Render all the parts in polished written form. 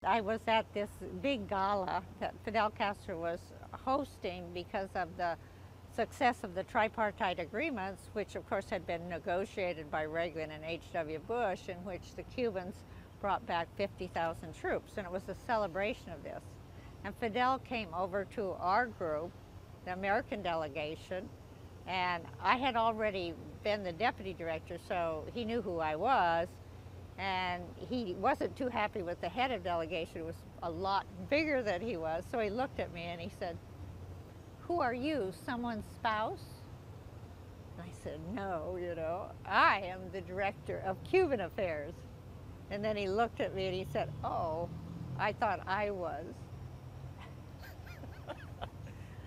I was at this big gala that Fidel Castro was hosting because of the success of the tripartite agreements, which of course had been negotiated by Reagan and H.W. Bush, in which the Cubans brought back 50,000 troops, and it was a celebration of this. And Fidel came over to our group, the American delegation, and I had already been the deputy director, so he knew who I was. And he wasn't too happy with the head of delegation, who was a lot bigger than he was. So he looked at me and he said, "Who are you, someone's spouse?" And I said, "No, I am the director of Cuban affairs." And then he looked at me and he said, "Oh, I thought I was."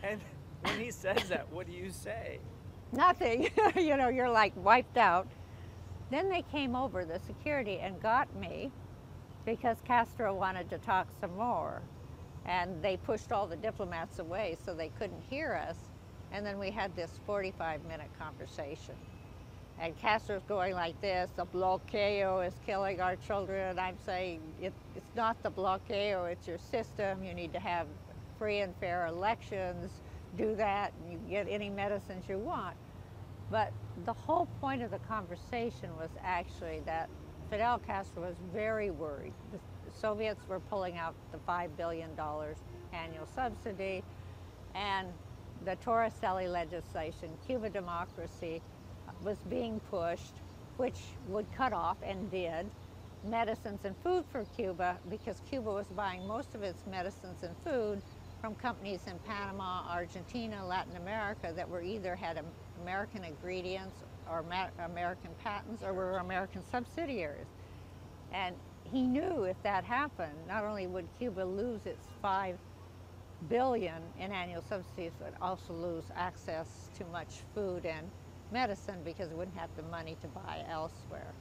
And when he says that, what do you say? Nothing. You're like wiped out. Then they came over, the security, and got me because Castro wanted to talk some more. And they pushed all the diplomats away so they couldn't hear us. And then we had this 45-minute conversation. And Castro's going like this: "The bloqueo is killing our children." I'm saying, it's not the bloqueo, it's your system. You need to have free and fair elections. Do that, and you get any medicines you want. But the whole point of the conversation was actually that Fidel Castro was very worried. The Soviets were pulling out the $5 billion annual subsidy, and the Torricelli legislation, Cuba democracy, was being pushed, which would cut off, and did, medicines and food for Cuba, because Cuba was buying most of its medicines and food from companies in Panama, Argentina, Latin America that were either had American ingredients or American patents or were American subsidiaries. And he knew if that happened, not only would Cuba lose its $5 billion in annual subsidies, but also lose access to much food and medicine because it wouldn't have the money to buy elsewhere.